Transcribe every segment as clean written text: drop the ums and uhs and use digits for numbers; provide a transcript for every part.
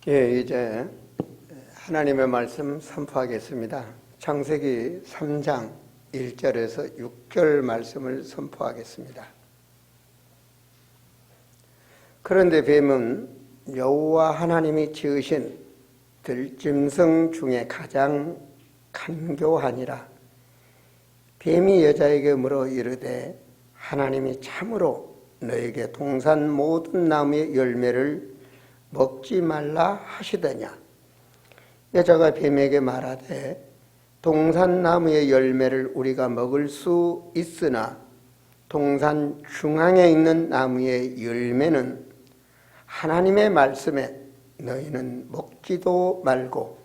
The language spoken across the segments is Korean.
예, 이제 하나님의 말씀 선포하겠습니다. 창세기 3장 1절에서 6절 말씀을 선포하겠습니다. 그런데 뱀은 여호와 하나님이 지으신 들짐승 중에 가장 간교하니라. 뱀이 여자에게 물어 이르되 하나님이 참으로 너에게 동산 모든 나무의 열매를 먹지 말라 하시더냐. 여자가 뱀에게 말하되 동산 나무의 열매를 우리가 먹을 수 있으나 동산 중앙에 있는 나무의 열매는 하나님의 말씀에 너희는 먹지도 말고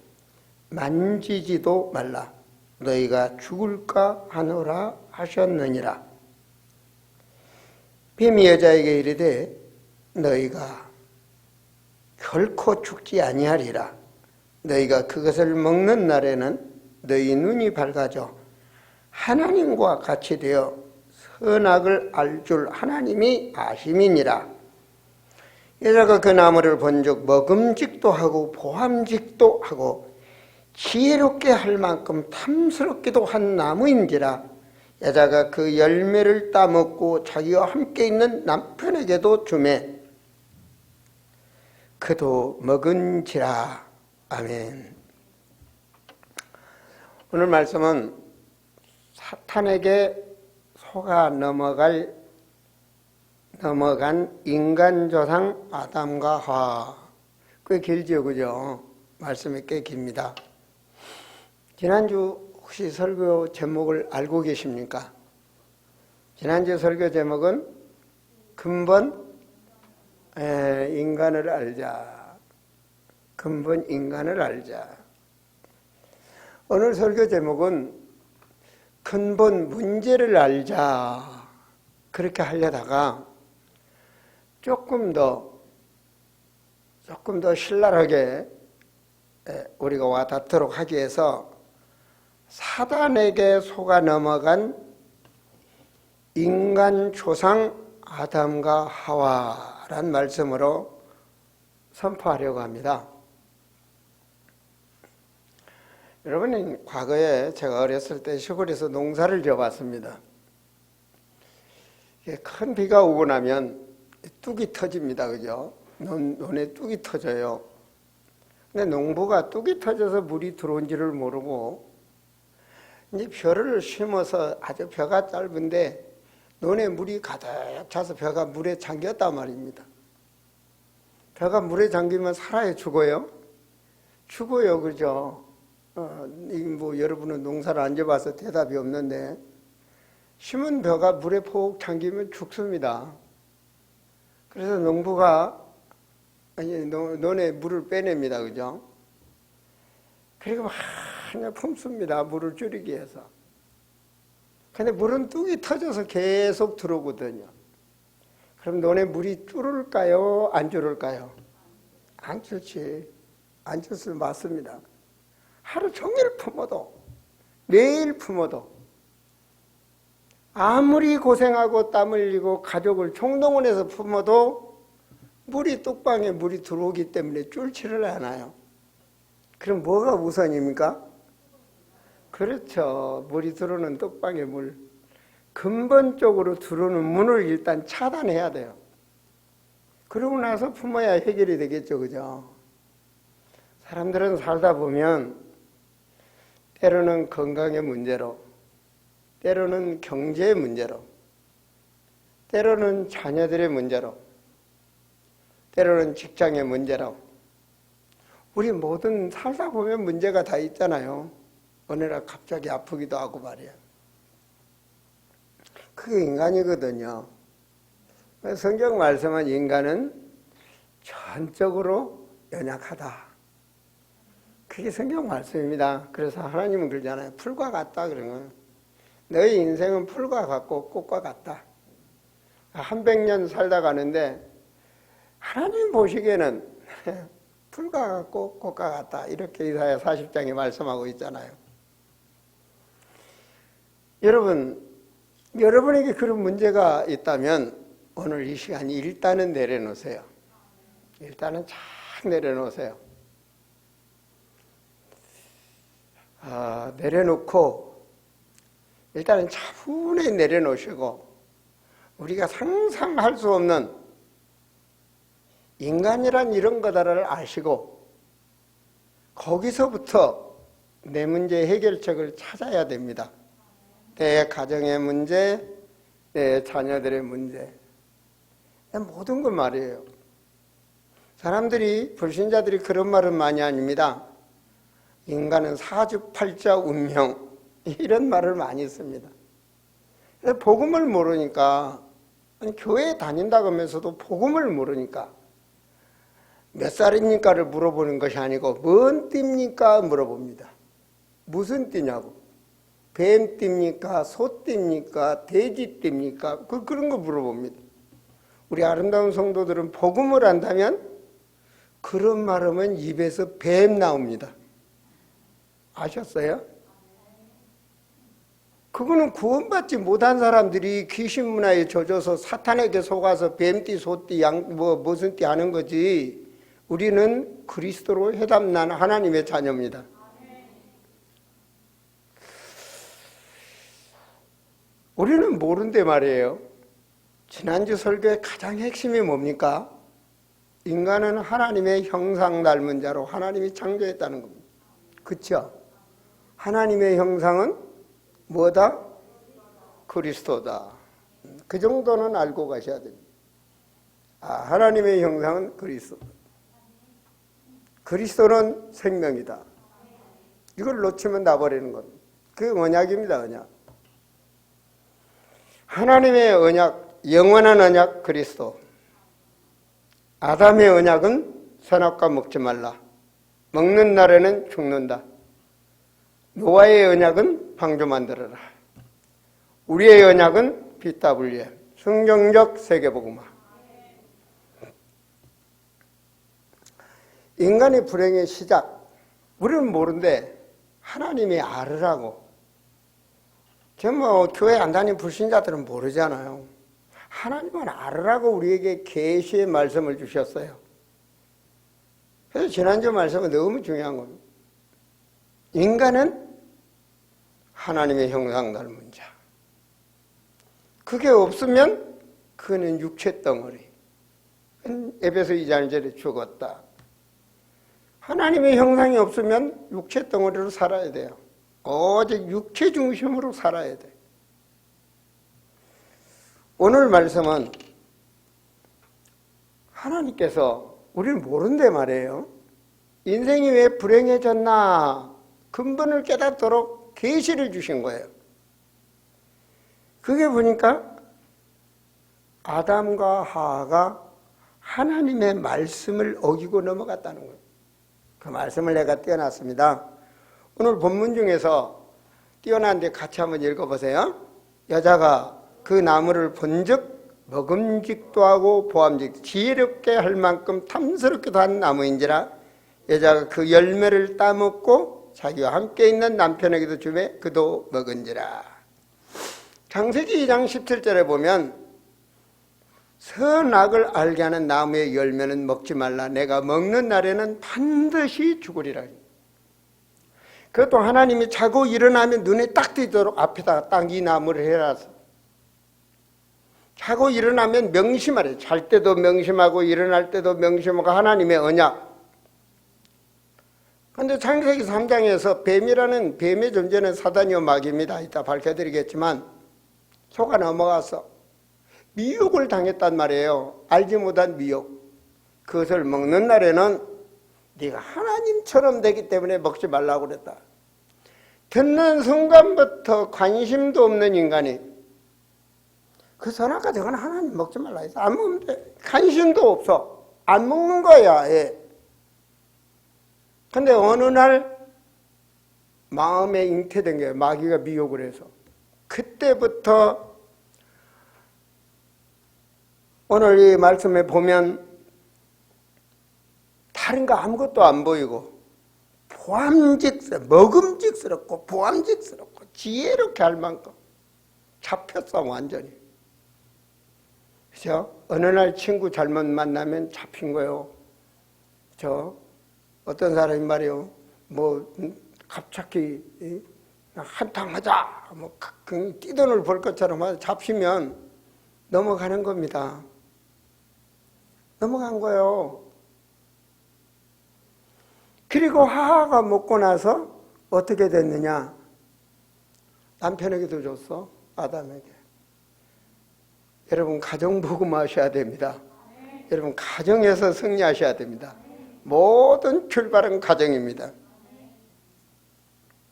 만지지도 말라 너희가 죽을까 하노라 하셨느니라. 뱀이 여자에게 이르되 너희가 결코 죽지 아니하리라. 너희가 그것을 먹는 날에는 너희 눈이 밝아져 하나님과 같이 되어 선악을 알 줄 하나님이 아심이니라. 여자가 그 나무를 본즉 먹음직도 하고 보암직도 하고 지혜롭게 할 만큼 탐스럽기도 한 나무인지라. 여자가 그 열매를 따먹고 자기와 함께 있는 남편에게도 주매 그도 먹은지라. 아멘. 오늘 말씀은 사탄에게 속아 넘어간 인간 조상 아담과 하와. 꽤 길죠, 그죠? 말씀이 꽤 깁니다. 지난주 혹시 설교 제목을 알고 계십니까? 지난주 설교 제목은 근본 인간을 알자. 근본 인간을 알자. 오늘 설교 제목은 근본 문제를 알자. 그렇게 하려다가 조금 더 신랄하게 우리가 와닿도록 하기 위해서 사단에게 속아 넘어간 인간 조상 아담과 하와란 말씀으로 선포하려고 합니다. 여러분, 과거에 제가 어렸을 때 시골에서 농사를 지어봤습니다. 큰 비가 오고 나면 뚝이 터집니다. 그죠? 논에 뚝이 터져요. 근데 농부가 뚝이 터져서 물이 들어온지를 모르고 이제 벼를 심어서 아주 벼가 짧은데 논에 물이 가득 차서 벼가 물에 잠겼단 말입니다. 벼가 물에 잠기면 살아요, 죽어요? 죽어요, 그죠? 여러분은 농사를 안 지어봐서 대답이 없는데 심은 벼가 물에 폭 잠기면 죽습니다. 그래서 농부가 논에 물을 빼냅니다, 그죠? 그리고 막 품습니다, 물을 줄이기 위해서. 근데 물은 뚝이 터져서 계속 들어오거든요. 그럼 논에 물이 줄을까요? 안 줄을까요? 안 줄지. 안 줄수 맞습니다. 하루 종일 품어도, 매일 품어도, 아무리 고생하고 땀 흘리고 가족을 총동원해서 품어도 물이 뚝방에 물이 들어오기 때문에 줄지를 않아요. 그럼 뭐가 우선입니까? 그렇죠. 물이 들어오는 뚝방에 물. 근본적으로 들어오는 문을 일단 차단해야 돼요. 그러고 나서 품어야 해결이 되겠죠, 그죠? 사람들은 살다 보면 때로는 건강의 문제로, 때로는 경제의 문제로, 때로는 자녀들의 문제로, 때로는 직장의 문제로, 우리 모든 살다 보면 문제가 다 있잖아요. 어느 날 갑자기 아프기도 하고 말이야. 그게 인간이거든요. 성경 말씀은 인간은 전적으로 연약하다. 그게 성경 말씀입니다. 그래서 하나님은 그러잖아요. 풀과 같다 그러면 너희 인생은 풀과 같고 꽃과 같다. 한 100년 살다 가는데 하나님 보시기에는 풀과 같고 꽃과 같다. 이렇게 이사야 40장에 말씀하고 있잖아요. 여러분에게 그런 문제가 있다면 오늘 이 시간 일단은 내려놓으세요. 일단은 쫙 내려놓으세요. 내려놓고 일단은 차분히 내려놓으시고 우리가 상상할 수 없는 인간이란 이런 거다를 아시고 거기서부터 내 문제 해결책을 찾아야 됩니다. 내 가정의 문제, 내 자녀들의 문제, 모든 것 말이에요. 사람들이, 불신자들이 그런 말은 많이 합니다. 인간은 사주팔자 운명, 이런 말을 많이 씁니다. 복음을 모르니까, 교회에 다닌다고 하면서도 복음을 모르니까 몇 살입니까를 물어보는 것이 아니고 뭔 띠입니까 물어봅니다. 무슨 띠냐고. 뱀 띠입니까? 소 띠입니까? 돼지 띠입니까? 그런 거 물어봅니다. 우리 아름다운 성도들은 복음을 안다면 그런 말 하면 입에서 뱀 나옵니다. 아셨어요? 그거는 구원받지 못한 사람들이 귀신 문화에 젖어서 사탄에게 속아서 뱀띠, 소띠, 무슨 띠 하는 거지. 우리는 그리스도로 해답난 하나님의 자녀입니다. 우리는 모른데 말이에요. 지난주 설교의 가장 핵심이 뭡니까? 인간은 하나님의 형상 닮은 자로 하나님이 창조했다는 겁니다. 그렇죠? 하나님의 형상은 뭐다? 그리스도다. 그 정도는 알고 가셔야 됩니다. 하나님의 형상은 그리스도다. 그리스도는 생명이다. 이걸 놓치면 나버리는 겁니다. 그게 언약입니다. 언약. 하나님의 언약, 영원한 언약 그리스도. 아담의 언약은 선악과 먹지 말라. 먹는 날에는 죽는다. 노아의 언약은 방주 만들어라. 우리의 언약은 BWM, 성경적 세계복음화. 인간의 불행의 시작, 우리는 모르는데 하나님이 알으라고. 교회 안 다니는 불신자들은 모르잖아요. 하나님은 알으라고 우리에게 계시의 말씀을 주셨어요. 그래서 지난주 말씀은 너무 중요한 겁니다. 인간은 하나님의 형상 닮은 자. 그게 없으면 그는 육체 덩어리. 에베소 2장 1절에 죽었다. 하나님의 형상이 없으면 육체 덩어리로 살아야 돼요. 오직 육체 중심으로 살아야 돼. 오늘 말씀은 하나님께서 우리는 모른데 말이에요. 인생이 왜 불행해졌나 근본을 깨닫도록 계시를 주신 거예요. 그게 보니까 아담과 하와가 하나님의 말씀을 어기고 넘어갔다는 거예요. 그 말씀을 내가 띄워놨습니다. 오늘 본문 중에서 띄워놨는데 같이 한번 읽어보세요. 여자가 그 나무를 본즉 먹음직도 하고 보암직 지혜롭게 할 만큼 탐스럽기도 한 나무인지라 여자가 그 열매를 따먹고 자기와 함께 있는 남편에게도 주매 그도 먹은지라. 창세기 2장 17절에 보면 선악을 알게 하는 나무의 열매는 먹지 말라. 내가 먹는 날에는 반드시 죽으리라. 그것도 하나님이 자고 일어나면 눈에 딱 띄도록 앞에다가 딱 이 나무를 해라서. 자고 일어나면 명심하래. 잘 때도 명심하고 일어날 때도 명심하고 하나님의 언약. 그런데 창세기 3장에서 뱀이라는 뱀의 존재는 사단이요 마귀입니다. 이따 밝혀드리겠지만 속아 넘어가서 미혹을 당했단 말이에요. 알지 못한 미혹. 그것을 먹는 날에는 네가 하나님처럼 되기 때문에 먹지 말라고 그랬다. 듣는 순간부터 관심도 없는 인간이 그 선악과 저건 하나님 먹지 말라 해서 안 먹으면 돼. 관심도 없어. 안 먹는 거야. 예. 근데 어느 날 마음에 잉태된 게 마귀가 미혹을 해서 그때부터 오늘 이 말씀에 보면 다른 거 아무것도 안 보이고 먹음직스럽고 보암직스럽고 지혜롭게 할 만큼 잡혔어 완전히. 그죠? 어느 날 친구 잘못 만나면 잡힌 거예요. 어떤 사람이 말이요. 갑자기 한탕하자 뭐 뛰돈을 벌 것처럼 잡히면 넘어가는 겁니다. 넘어간 거예요. 그리고 하하가 먹고 나서 어떻게 됐느냐? 남편에게도 줬어. 아담에게. 여러분 가정복음 하셔야 됩니다. 여러분 가정에서 승리하셔야 됩니다. 모든 출발은 가정입니다.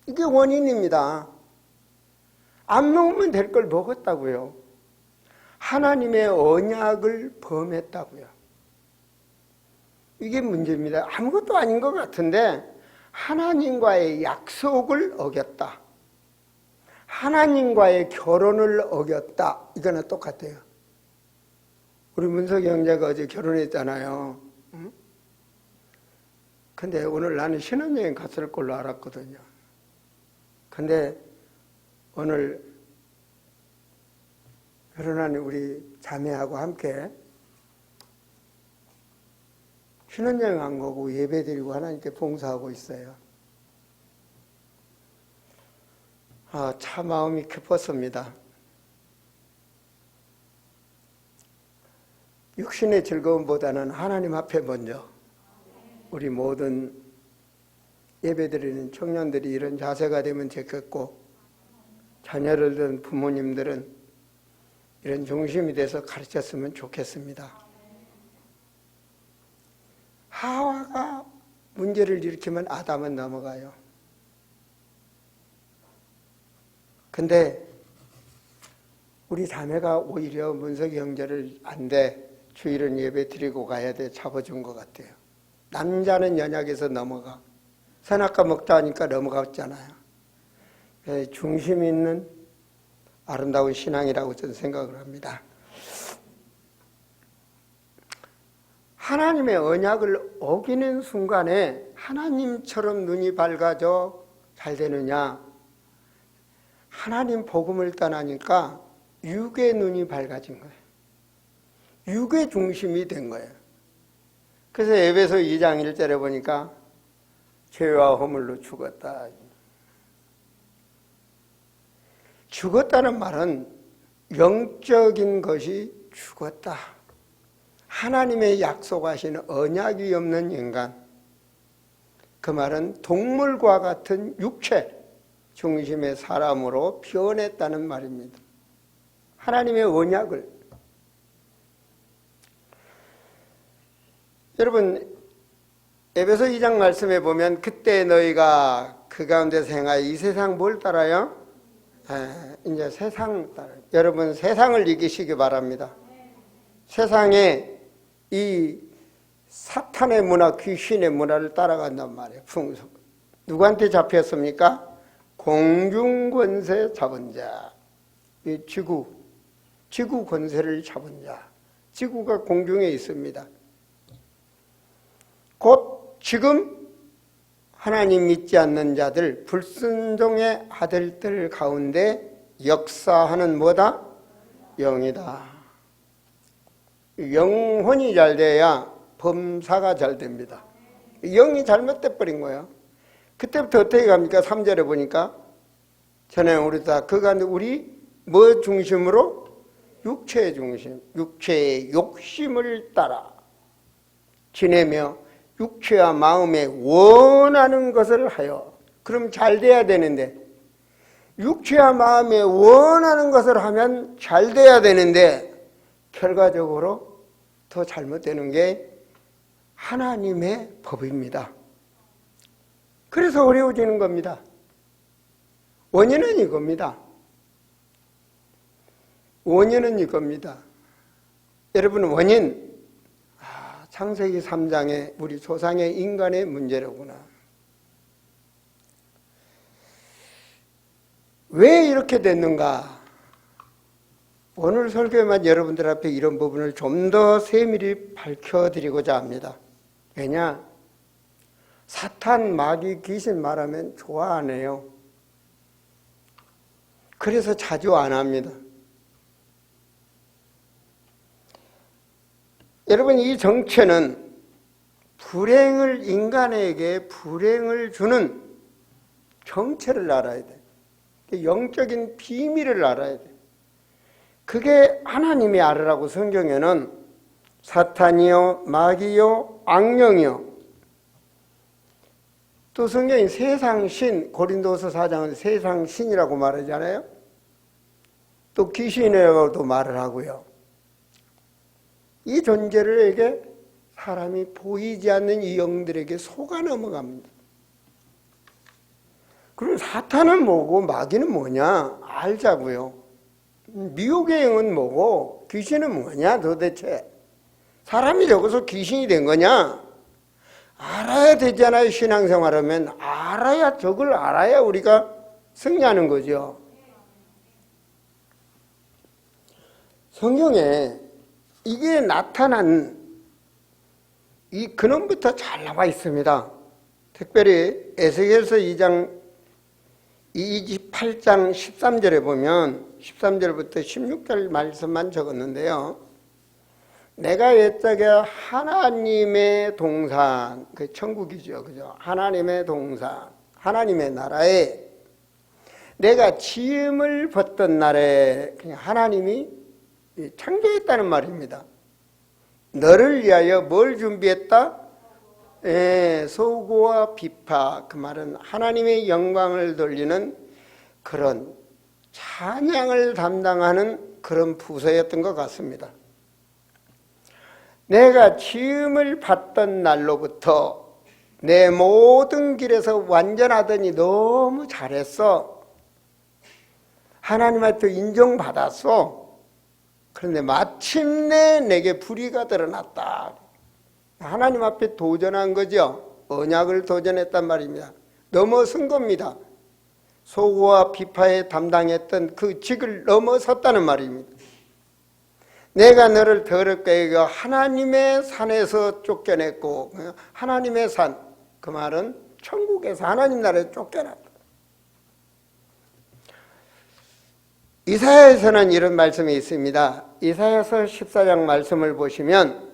이게 원인입니다. 안 먹으면 될 걸 먹었다고요. 하나님의 언약을 범했다고요. 이게 문제입니다. 아무것도 아닌 것 같은데 하나님과의 약속을 어겼다. 하나님과의 결혼을 어겼다. 이거는 똑같아요. 우리 문석이 형제가 어제 결혼했잖아요. 응? 근데 오늘 나는 신혼여행 갔을 걸로 알았거든요. 근데 오늘 결혼한 우리 자매하고 함께 신혼여행 안 가고 예배드리고 하나님께 봉사하고 있어요. 참 마음이 기뻤습니다. 육신의 즐거움보다는 하나님 앞에 먼저 우리 모든 예배드리는 청년들이 이런 자세가 되면 좋겠고 자녀를 둔 부모님들은 이런 중심이 돼서 가르쳤으면 좋겠습니다. 하와가 문제를 일으키면 아담은 넘어가요. 근데 우리 자매가 오히려 문석이 형제를 안 돼. 주일은 예배 드리고 가야 돼. 잡아준 것 같아요. 남자는 연약해서 넘어가. 선악과 먹다 하니까 넘어갔잖아요. 중심 있는 아름다운 신앙이라고 저는 생각을 합니다. 하나님의 언약을 어기는 순간에 하나님처럼 눈이 밝아져 잘 되느냐? 하나님 복음을 떠나니까 육의 눈이 밝아진 거예요. 육의 중심이 된 거예요. 그래서 에베소 2장 1절에 보니까 죄와 허물로 죽었다. 죽었다는 말은 영적인 것이 죽었다. 하나님의 약속하신 언약이 없는 인간. 그 말은 동물과 같은 육체 중심의 사람으로 변했다는 말입니다. 하나님의 언약을. 여러분 에베소 2장 말씀에 보면 그때 너희가 그 가운데서 행하여 이 세상 뭘 따라요? 이제 세상 따라요. 여러분 세상을 이기시기 바랍니다. 세상에 이 사탄의 문화, 귀신의 문화를 따라간단 말이에요. 풍속. 누구한테 잡혔습니까? 공중권세 잡은 자. 이 지구 권세를 잡은 자. 지구가 공중에 있습니다. 곧 지금 하나님 믿지 않는 자들, 불순종의 아들들 가운데 역사하는 뭐다? 영이다. 영혼이 잘 돼야 범사가 잘 됩니다. 영이 잘못돼 버린 거예요. 그때부터 어떻게 갑니까? 3절에 보니까 전에 우리 다 그간데 우리 뭐 중심으로? 육체의 중심, 육체의 욕심을 따라 지내며 육체와 마음에 원하는 것을 하여. 그럼 잘 돼야 되는데 육체와 마음에 원하는 것을 하면 잘 돼야 되는데 결과적으로 더 잘못되는 게 하나님의 법입니다. 그래서 어려워지는 겁니다. 원인은 이겁니다. 원인은 이겁니다. 여러분 원인, 창세기 3장에 우리 조상의 인간의 문제로구나. 왜 이렇게 됐는가? 오늘 설교에만 여러분들 앞에 이런 부분을 좀 더 세밀히 밝혀드리고자 합니다. 왜냐? 사탄, 마귀, 귀신 말하면 좋아 안 해요. 그래서 자주 안 합니다. 여러분 이 정체는 인간에게 불행을 주는 정체를 알아야 돼. 영적인 비밀을 알아야 돼. 그게 하나님이 알으라고 성경에는 사탄이요, 마귀요, 악령이요. 또 성경이 세상신, 고린도서 4장은 세상신이라고 말하잖아요. 또 귀신이라고도 말을 하고요. 이 존재를에게 사람이 보이지 않는 이 영들에게 속아 넘어갑니다. 그럼 사탄은 뭐고 마귀는 뭐냐? 알자고요. 미혹의 영은 뭐고 귀신은 뭐냐 도대체? 사람이 적어서 귀신이 된 거냐? 알아야 되잖아요. 신앙생활하면 알아야, 저걸 알아야 우리가 승리하는 거죠. 성경에 이게 나타난 이 근원부터 잘 나와 있습니다. 특별히 에스겔서 2장 28장 13절에 보면 13절부터 16절 말씀만 적었는데요. 내가 옛적에 하나님의 동산, 그 천국이죠, 그죠? 하나님의 동산, 하나님의 나라에 내가 지음을 벗던 날에 하나님이 창조했다는 말입니다. 너를 위하여 뭘 준비했다? 소고와 비파, 그 말은 하나님의 영광을 돌리는 그런 찬양을 담당하는 그런 부서였던 것 같습니다. 내가 지음을 받던 날로부터 내 모든 길에서 완전하더니 너무 잘했어. 하나님한테 인정받았어. 그런데 마침내 내게 불의가 드러났다. 하나님 앞에 도전한 거죠. 언약을 도전했단 말입니다. 넘어선 겁니다. 소고와 비파에 담당했던 그 직을 넘어섰다는 말입니다. 내가 너를 더럽게 여겨 하나님의 산에서 쫓겨냈고, 하나님의 산, 그 말은 천국에서 하나님 나라에 쫓겨났다. 이사야에서는 이런 말씀이 있습니다. 이사야서 14장 말씀을 보시면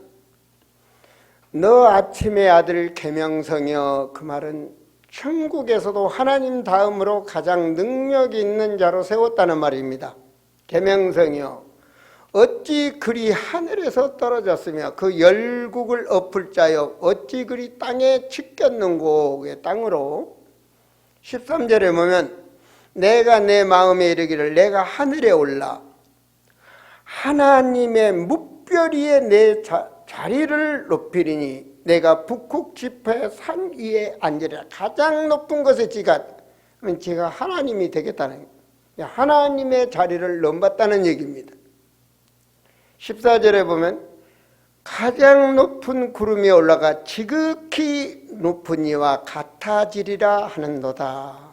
너 아침의 아들 계명성이여, 그 말은 천국에서도 하나님 다음으로 가장 능력이 있는 자로 세웠다는 말입니다. 계명성이여, 어찌 그리 하늘에서 떨어졌으며 그 열국을 엎을 자여 어찌 그리 땅에 지켰는고. 땅으로 13절에 보면 내가 내 마음에 이르기를 내가 하늘에 올라 하나님의 뭇별 위에 내 자리를 높이리니 내가 북극 지파의 산 위에 앉으리라. 가장 높은 곳에 지가 하나님이 되겠다는, 하나님의 자리를 넘봤다는 얘기입니다. 14절에 보면 가장 높은 구름이 올라가 지극히 높은 이와 같아지리라 하는도다.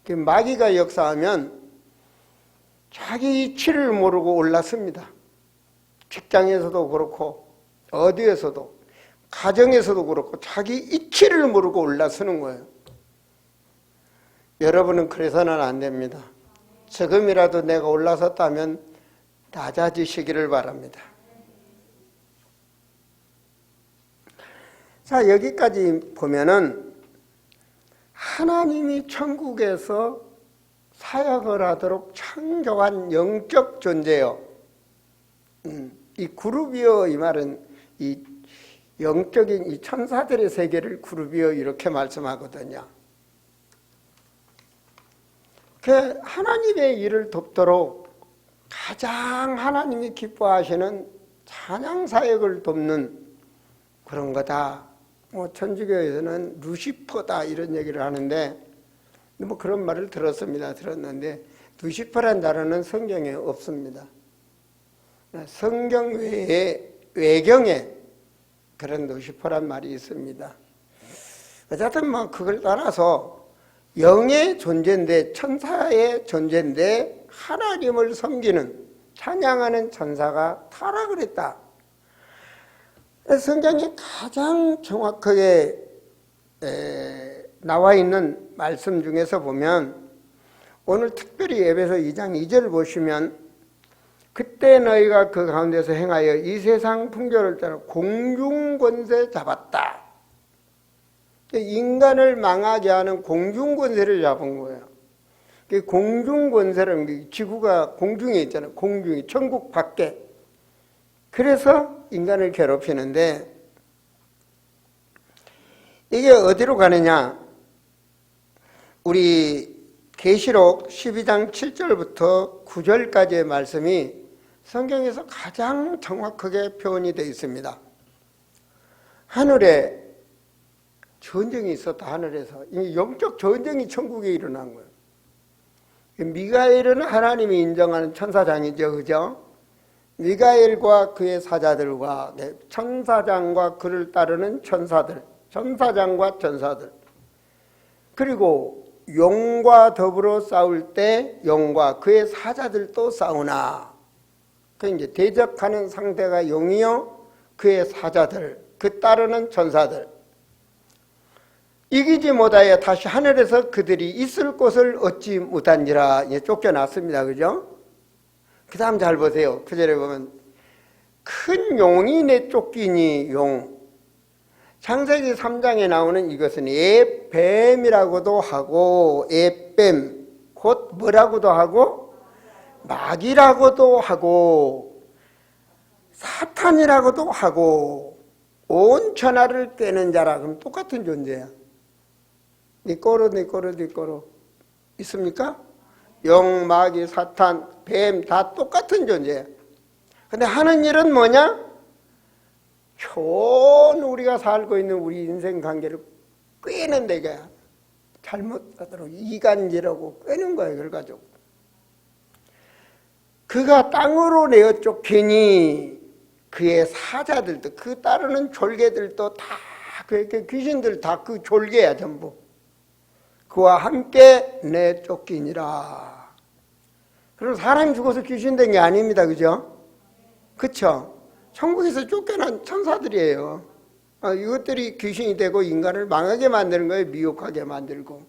마귀가 역사하면 자기 이치를 모르고 올랐습니다. 직장에서도 그렇고 어디에서도, 가정에서도 그렇고 자기 이치를 모르고 올라서는 거예요. 여러분은 그래서는 안 됩니다. 지금이라도 내가 올라섰다면 낮아지시기를 바랍니다. 자, 여기까지 보면은 하나님이 천국에서 사역을 하도록 창조한 영적 존재요. 이 그룹이요, 이 말은 이 영적인 이 천사들의 세계를 그룹이요 이렇게 말씀하거든요. 그 하나님의 일을 돕도록 가장 하나님이 기뻐하시는 찬양 사역을 돕는 그런 거다. 천주교에서는 루시퍼다 이런 얘기를 하는데, 그런 말을 들었는데 루시퍼란 단어는 성경에 없습니다. 성경 외에 외경에 그런 루시퍼란 말이 있습니다. 어쨌든 그걸 따라서 영의 존재인데, 천사의 존재인데 하나님을 섬기는, 찬양하는 천사가 타락을 했다. 성경에 가장 정확하게 나와 있는 말씀 중에서 보면, 오늘 특별히 에베소 2장 2절을 보시면 그때 너희가 그 가운데서 행하여 이 세상 풍조를 따라 공중권세 잡았다. 인간을 망하게 하는 공중권세를 잡은 거예요. 공중권세라는 지구가 공중에 있잖아요. 공중에, 천국 밖에. 그래서 인간을 괴롭히는데 이게 어디로 가느냐? 우리 계시록 12장 7절부터 9절까지의 말씀이 성경에서 가장 정확하게 표현이 되어 있습니다. 하늘에 전쟁이 있었다. 하늘에서 영적 전쟁이 천국에 일어난 거예요. 미가엘은 하나님이 인정하는 천사장이죠, 그죠? 미가엘과 그의 사자들과 천사장과 그를 따르는 천사들, 천사장과 전사들, 그리고 용과 더불어 싸울 때 용과 그의 사자들도 싸우나. 그 이제 대적하는 상대가 용이요, 그의 사자들, 그 따르는 천사들. 이기지 못하여 다시 하늘에서 그들이 있을 곳을 얻지 못한지라. 쫓겨났습니다. 그죠? 그 다음 잘 보세요. 9절에 보면 큰 용이 내쫓기니 용. 창세기 3장에 나오는 이것은 에뱀이라고도 하고 에뱀 곧 뭐라고도 하고 마귀라고도 하고 사탄이라고도 하고 온 천하를 꿰는 자라. 그럼 똑같은 존재야. 니꼬로 있습니까? 영, 마귀, 사탄, 뱀 다 똑같은 존재야. 근데 하는 일은 뭐냐? 현 우리가 살고 있는 우리 인생 관계를 꿰는 데가 잘못하도록 이간질하고 꿰는 거예요. 그래가지고 그가 땅으로 내어 쫓기니 그의 사자들도 그 따르는 졸개들도 다 그 귀신들 다 그 졸개야 전부. 그와 함께 내쫓기니라. 그럼 사람이 죽어서 귀신 된 게 아닙니다. 그죠? 그쵸? 천국에서 쫓겨난 천사들이에요. 이것들이 귀신이 되고 인간을 망하게 만드는 거예요. 미혹하게 만들고.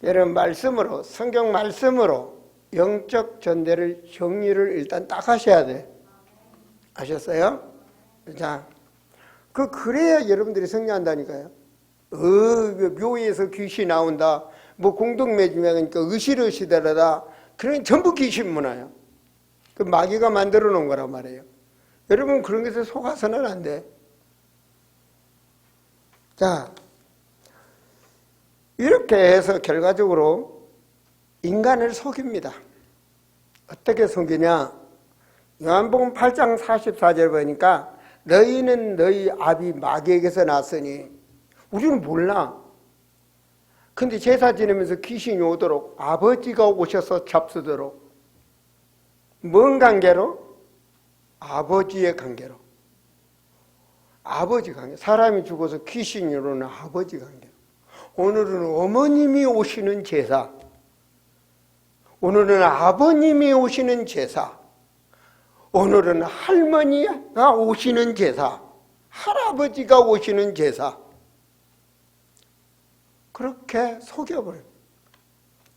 여러분 말씀으로, 성경 말씀으로 영적 전대를 정리를 일단 딱 하셔야 돼. 아셨어요? 자, 그래야 여러분들이 승리한다니까요. 묘에서 귀신 나온다. 뭐 공동매주명이니까 으실으시더라다. 그런 전부 귀신 문화야. 그 마귀가 만들어 놓은 거란 말이에요. 여러분 그런 것에 속아서는 안 돼. 자, 이렇게 해서 결과적으로 인간을 속입니다. 어떻게 속이냐? 요한복음 8장 44절 보니까 너희는 너희 아비 마귀에게서 났으니 우리는 몰라. 근데 제사 지내면서 귀신이 오도록 아버지가 오셔서 잡수도록. 뭔 관계로? 아버지의 관계로. 아버지 관계. 사람이 죽어서 귀신이 오는 아버지 관계로. 오늘은 어머님이 오시는 제사. 오늘은 아버님이 오시는 제사. 오늘은 할머니가 오시는 제사. 할아버지가 오시는 제사. 그렇게 속여버려요.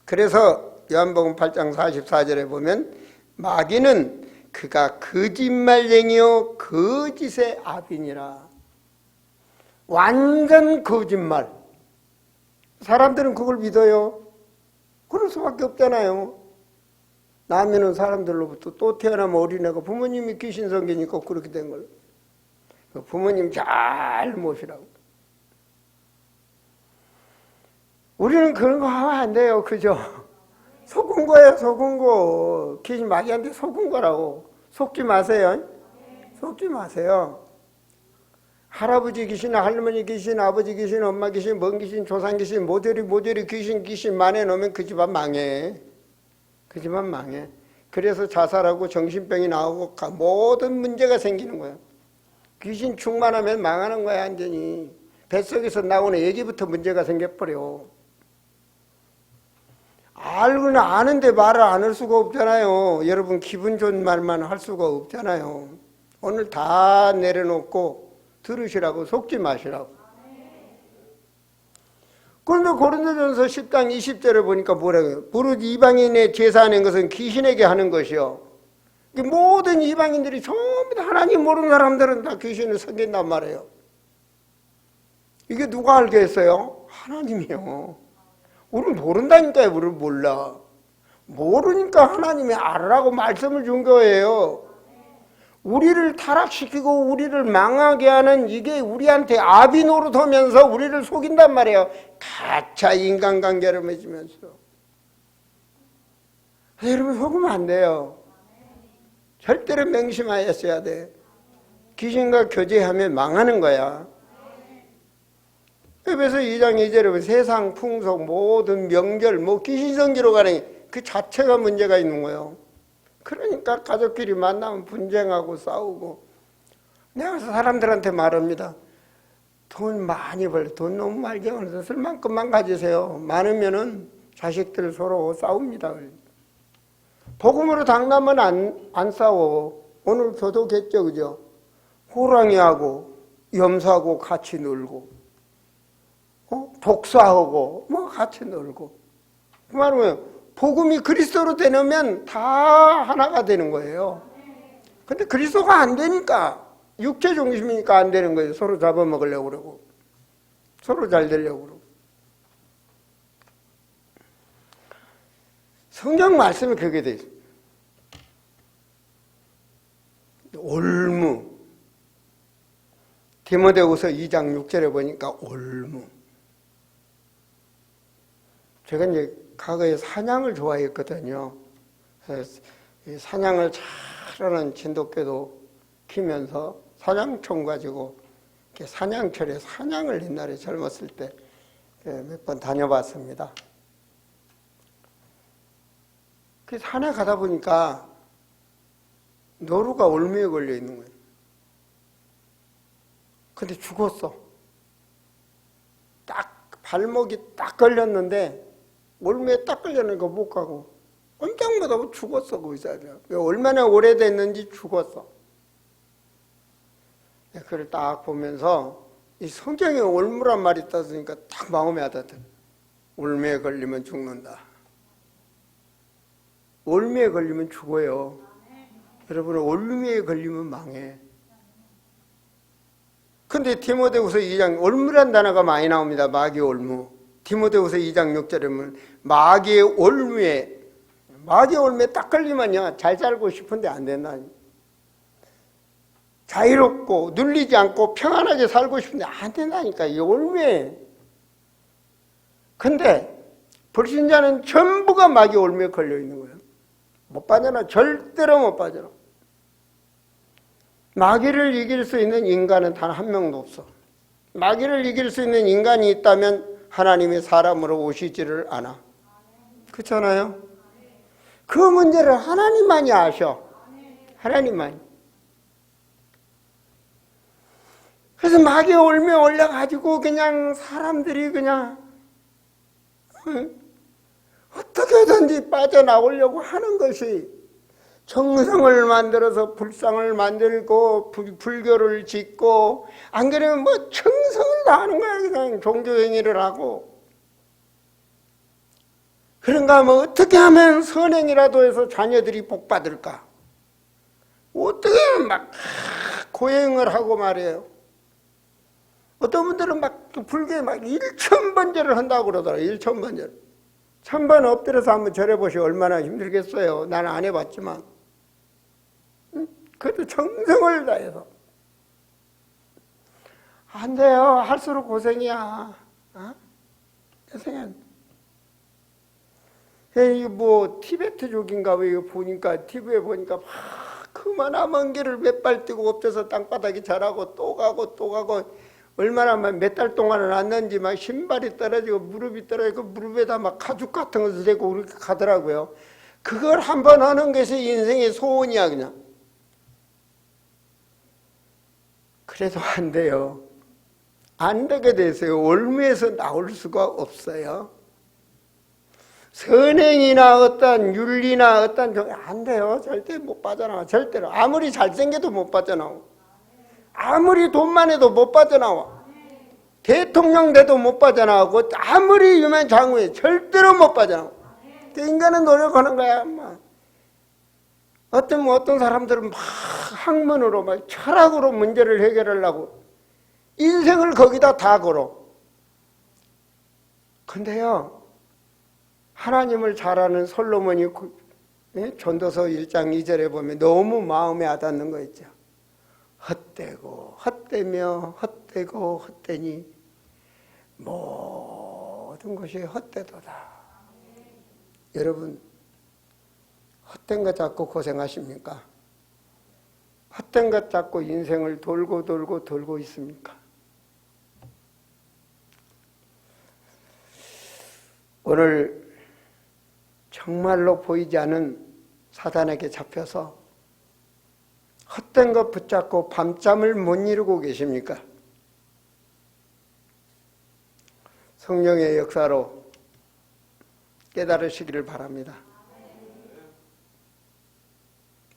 그래서 요한복음 8장 44절에 보면 마귀는 그가 거짓말쟁이요 거짓의 아비니라. 완전 거짓말. 사람들은 그걸 믿어요. 그럴 수밖에 없잖아요. 나면은 사람들로부터 또 태어나면 어린애가 부모님이 귀신 성기니까 그렇게 된 거예요. 부모님 잘 모시라고. 우리는 그런 거 하면 안 돼요. 그죠? 속은 거예요. 속은 거. 귀신 마귀한테 속은 거라고. 속지 마세요. 속지 마세요. 할아버지 귀신, 할머니 귀신, 아버지 귀신, 엄마 귀신, 먼 귀신, 조상 귀신, 모조리 귀신 만에 놓으면 그 집안 망해. 그 집안 망해. 그래서 자살하고 정신병이 나오고 모든 문제가 생기는 거예요. 귀신 충만하면 망하는 거야 완전히. 뱃속에서 나오는 애기부터 문제가 생겨버려. 알고는 아는데 말을 안 할 수가 없잖아요. 여러분 기분 좋은 말만 할 수가 없잖아요. 오늘 다 내려놓고 들으시라고. 속지 마시라고. 그런데 고린도전서 10장 20절을 보니까 뭐라고요? 무릇 이방인의 제사하는 것은 귀신에게 하는 것이요. 모든 이방인들이 전부 다 하나님 모르는 사람들은 다 귀신을 섬긴단 말이에요. 이게 누가 알겠어요? 하나님이요. 우리는 모른다니까요. 우리는 몰라. 모르니까 하나님이 알으라고 말씀을 준 거예요. 우리를 타락시키고 우리를 망하게 하는 이게 우리한테 아비 노릇하면서 우리를 속인단 말이에요. 가짜 인간관계를 맺으면서. 여러분 속으면 안 돼요. 절대로 명심하였어야 돼. 귀신과 교제하면 망하는 거야. 에베소 2장 2절에 보면 세상 풍속 모든 명절 귀신성기로 가는 그 자체가 문제가 있는 거예요. 그러니까 가족끼리 만나면 분쟁하고 싸우고. 내가 사람들한테 말합니다. 돈 많이 벌려. 돈 너무 많이 벌어서 쓸 만큼만 가지세요. 많으면은 자식들 서로 싸웁니다. 복음으로 당나면 안 싸워. 오늘 교도했죠, 그죠? 호랑이하고 염소하고 같이 놀고, 독사하고 같이 놀고. 그 말은 복음이 그리스도로 되면 다 하나가 되는 거예요. 근데 그리스도가 안 되니까, 육체 중심이니까 안 되는 거예요. 서로 잡아먹으려고 그러고, 서로 잘 되려고 그러고. 성경 말씀이 그렇게 돼 있어요. 올무. 디모데후서 2장 6절에 보니까 올무. 제가 이제 과거에 사냥을 좋아했거든요. 그래서 사냥을 잘하는 진돗개도 키면서 사냥총 가지고 이렇게 사냥철에 사냥을 옛날에 젊었을 때 몇 번 다녀봤습니다. 그 산에 가다 보니까 노루가 올무에 걸려 있는 거예요. 근데 죽었어. 딱 발목이 딱 걸렸는데 올무에 딱 걸려니까 못 가고 꼼짝마다 죽었어. 거기서 얼마나 오래됐는지 죽었어. 그걸 딱 보면서 이 성경에 올무란 말이 있다니까 딱 마음에 와닿더라. 올무에 걸리면 죽는다. 올무에 걸리면 죽어요. 여러분, 올무에 걸리면 망해. 근데 디모데후서 2장 올무란 단어가 많이 나옵니다. 마귀 올무. 디모데후서 2장 6절에 보면 마귀의 올무에 딱 걸리면요 잘 살고 싶은데 안 된다. 자유롭고 눌리지 않고 평안하게 살고 싶은데 안 된다니까. 이 올무에. 근데 불신자는 전부가 마귀 올무에 걸려 있는 거예요. 못 빠져나. 절대로 못 빠져나. 마귀를 이길 수 있는 인간은 단 한 명도 없어. 마귀를 이길 수 있는 인간이 있다면 하나님이 사람으로 오시지를 않아. 그렇잖아요? 그 문제를 하나님만이 아셔. 하나님만이. 그래서 마귀 올무에 올려가지고 그냥 사람들이 그냥 어떻게든지 빠져나오려고 하는 것이 정성을 만들어서 불상을 만들고 불교를 짓고 안 그러면 정성을 다하는 거야. 그냥 종교행위를 하고. 그런가 하면 어떻게 하면 선행이라도 해서 자녀들이 복 받을까? 어떻게 하면 막 고행을 하고 말이에요. 어떤 분들은 불교에 1,000번제를 한다고 그러더라고요. 1,000번제를. 1,000번 엎드려서 한번 절해보시오. 얼마나 힘들겠어요. 나는 안 해봤지만. 그래도 정성을 다해서. 안 돼요. 할수록 고생이야. 고생은. 티베트족인가 이거 보니까, TV에 보니까 그만한 길을 몇 발 뛰고 엎드려서 땅바닥에 자라고 또 가고 또 가고 얼마나 몇 달 동안은 왔는지 신발이 떨어지고 무릎이 떨어지고 무릎에다 가죽 같은 것을 대고 그렇게 가더라고요. 그걸 한번 하는 것이 인생의 소원이야 그냥. 그래도 안 돼요. 안 되게 되세요. 올무에서 나올 수가 없어요. 선행이나 어떤 윤리나 어떤 안 돼요. 절대 못 빠져나와. 절대로. 아무리 잘생겨도 못 빠져나와. 아무리 돈만 해도 못 빠져나와. 대통령 돼도 못 빠져나오고 아무리 유명 장후에 절대로 못 빠져나와. 인간은 노력하는 거야. 어떤 사람들은 학문으로 철학으로 문제를 해결하려고 인생을 거기다 다 걸어. 근데요, 하나님을 잘 아는 솔로몬이 전도서 1장 2절에 보면 너무 마음에 와닿는 거 있죠. 헛되고 헛되며 헛되고 헛되니 모든 것이 헛되도다. 여러분, 헛된 것 잡고 고생하십니까? 헛된 것 잡고 인생을 돌고 돌고 돌고 있습니까? 오늘 정말로 보이지 않은 사단에게 잡혀서 헛된 것 붙잡고 밤잠을 못 이루고 계십니까? 성령의 역사로 깨달으시기를 바랍니다.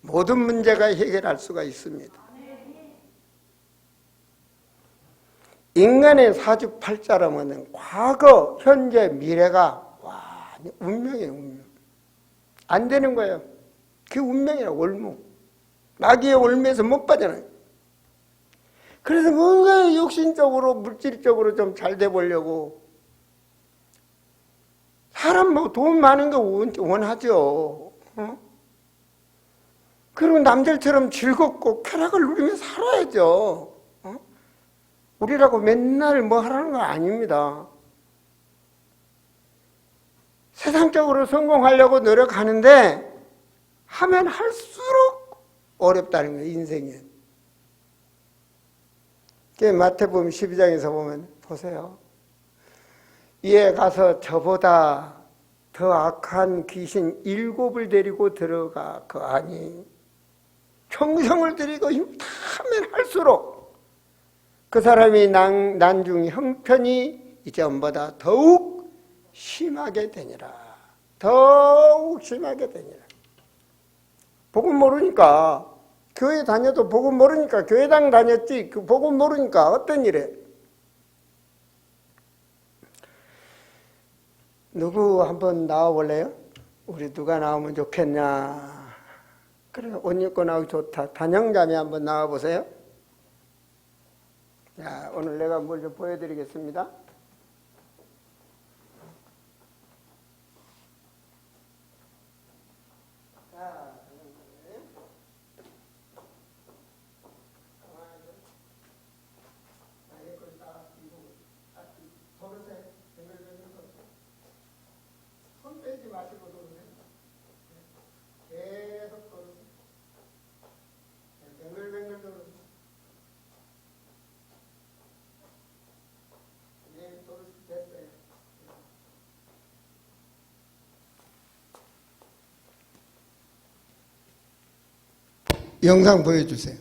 모든 문제가 해결할 수가 있습니다. 인간의 사주팔자라면 과거, 현재, 미래가 운명이에요, 운명. 안 되는 거예요. 그게 운명이라고, 올무. 마귀의 올무에서 못 빠져나요. 그래서 뭔가 욕심적으로, 물질적으로 좀 잘 돼 보려고. 사람 뭐 돈 많은 거 원하죠. 그리고 남들처럼 즐겁고 쾌락을 누리며 살아야죠. 우리라고 맨날 뭐 하라는 거 아닙니다. 세상적으로 성공하려고 노력하는데 하면 할수록 어렵다는 거예요, 인생이. 마태복음 12장에서 보면 보세요. 이에 가서 저보다 더 악한 귀신 7을 데리고 들어가 그 안이 평생을 들이고 힘타면 할수록 그 사람이 난중 형편이 이전보다 더욱 심하게 되니라. 더욱 심하게 되니라. 복음 모르니까 교회 다녀도 복음 모르니까 교회당 다녔지 그 복음 모르니까 어떤 일에 누구 한번 나와볼래요? 우리 누가 나오면 좋겠냐? 그래, 옷 입고 나오기 좋다. 단영자매 한번 나와보세요. 자, 오늘 내가 뭘 좀 보여드리겠습니다. 자, 손 빼지 마시고 누르세요. 계속 누르세요. 뱅글뱅글 누르세요. 네, 됐어요. 영상 보여주세요.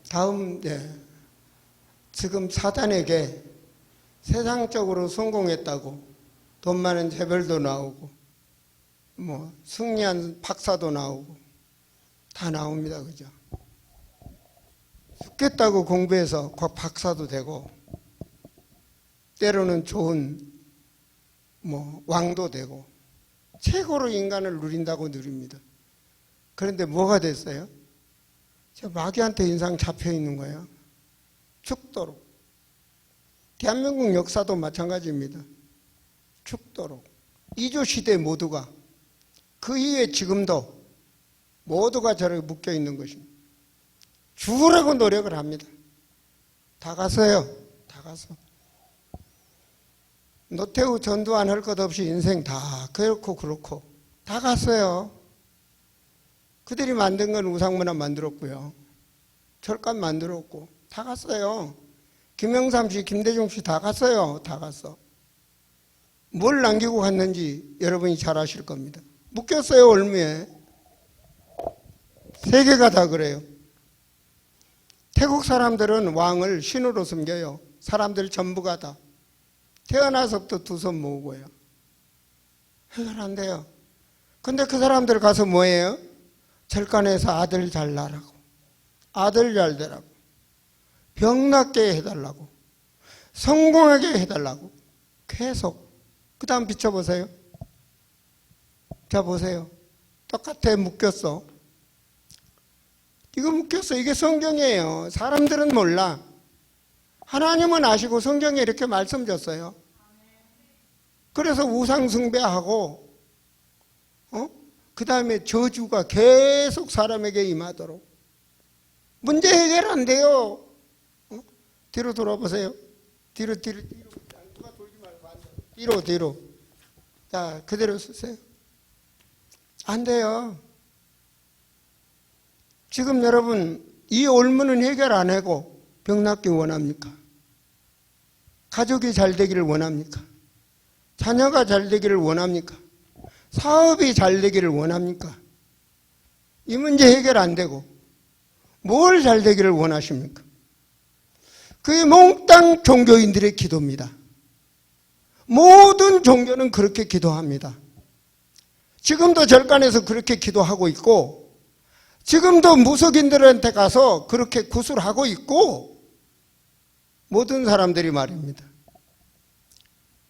다음, 지금 사단에게 세상적으로 성공했다고 돈 많은 재벌도 나오고 뭐 승리한 박사도 나오고 다 나옵니다. 그죠? 죽겠다고 공부해서 박사도 되고 때로는 좋은 뭐 왕도 되고 최고로 인간을 누린다고 누립니다. 그런데 뭐가 됐어요? 저 마귀한테 인상 잡혀 있는 거예요. 죽도록. 대한민국 역사도 마찬가지입니다. 죽도록. 이조시대 모두가 그 이후에 지금도 모두가 저렇게 묶여 있는 것입니다. 죽으라고 노력을 합니다. 다 갔어요. 다 가서. 노태우 전두환 할 것 없이 인생 다 그렇고 다 갔어요. 그들이 만든 건 우상문화 만들었고요. 철관 만들었고 다 갔어요. 김영삼 씨, 김대중 씨 다 갔어요. 다 갔어. 뭘 남기고 갔는지 여러분이 잘 아실 겁니다. 묶였어요, 올무에. 세계가 다 그래요. 태국 사람들은 왕을 신으로 섬겨요. 사람들 전부가 다. 태어나서부터 두 손 모으고요. 해결 안 돼요. 근데 그 사람들 가서 뭐예요? 절간에서 아들 잘 낳으라고, 아들 잘 되라고, 병 낫게 해달라고, 성공하게 해달라고 계속. 그 다음 비춰보세요. 자, 보세요. 똑같아. 묶였어. 이거 묶였어. 이게 성경이에요. 사람들은 몰라. 하나님은 아시고 성경에 이렇게 말씀 줬어요. 그래서 우상 숭배하고 그 다음에 저주가 계속 사람에게 임하도록. 문제 해결 안 돼요. 뒤로 돌아보세요. 뒤로. 누가 돌지 말고 앉아. 뒤로. 자, 그대로 쓰세요. 안 돼요. 지금 여러분, 이 올무는 해결 안 하고 병 낫기 원합니까? 가족이 잘 되기를 원합니까? 자녀가 잘 되기를 원합니까? 사업이 잘 되기를 원합니까? 이 문제 해결 안 되고 뭘 잘 되기를 원하십니까? 그게 몽땅 종교인들의 기도입니다. 모든 종교는 그렇게 기도합니다. 지금도 절간에서 그렇게 기도하고 있고, 지금도 무속인들한테 가서 그렇게 구술하고 있고, 모든 사람들이 말입니다.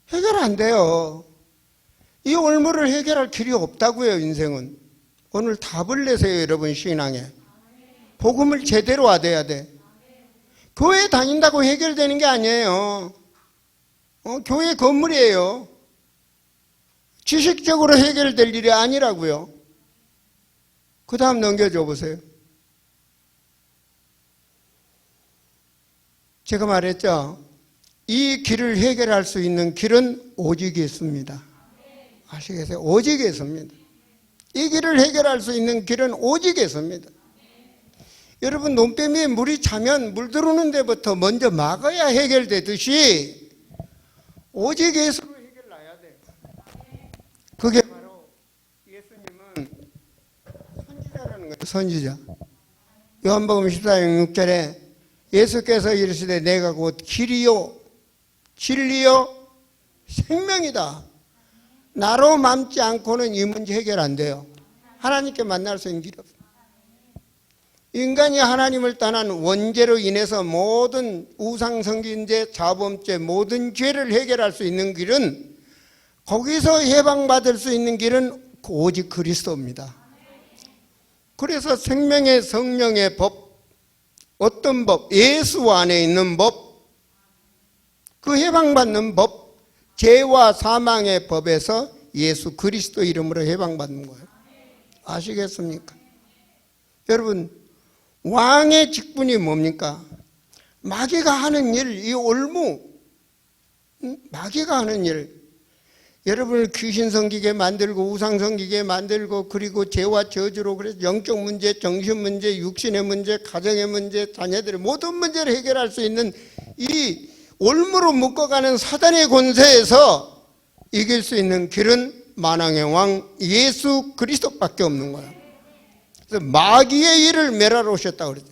해결 안 돼요. 이 올무를 해결할 길이 없다고요, 인생은. 오늘 답을 내세요, 여러분, 신앙에. 복음을 제대로 알아야 돼. 교회 다닌다고 해결되는 게 아니에요. 교회 건물이에요. 지식적으로 해결될 일이 아니라고요. 그 다음 넘겨줘 보세요. 제가 말했죠. 이 길을 해결할 수 있는 길은 오직 예수입니다. 아시겠어요? 오직 예수입니다. 이 길을 해결할 수 있는 길은 오직 예수입니다. 여러분, 논뱀에 물이 차면 물 들어오는 데부터 먼저 막아야 해결되듯이 오직 예수로 해결나야 돼요. 그게 바로 예수님은 선지자라는 거예요. 선지자. 요한복음 14장 6절에 예수께서 이르시되 내가 곧 길이요 진리요 생명이다. 나로 맘지 않고는 이 문제 해결 안 돼요. 하나님께 만날 수 있는 길이 없어요. 인간이 하나님을 떠난 원죄로 인해서 모든 우상성gin죄, 자범죄, 모든 죄를 해결할 수 있는 길은, 거기서 해방받을 수 있는 길은 오직 그리스도입니다. 그래서 생명의 성령의 법, 어떤 법? 예수 안에 있는 법, 그 해방받는 법, 죄와 사망의 법에서 예수 그리스도 이름으로 해방받는 거예요. 아시겠습니까? 여러분, 왕의 직분이 뭡니까? 마귀가 하는 일, 이 올무, 마귀가 하는 일, 여러분을 귀신 섬기게 만들고 우상 섬기게 만들고, 그리고 죄와 저주로, 그래서 영적 문제, 정신 문제, 육신의 문제, 가정의 문제, 자녀들의 모든 문제를 해결할 수 있는 이 올무로 묶어가는 사단의 권세에서 이길 수 있는 길은 만왕의 왕 예수 그리스도밖에 없는 거예요. 그래서 마귀의 일을 멸하러 오셨다고 그러죠.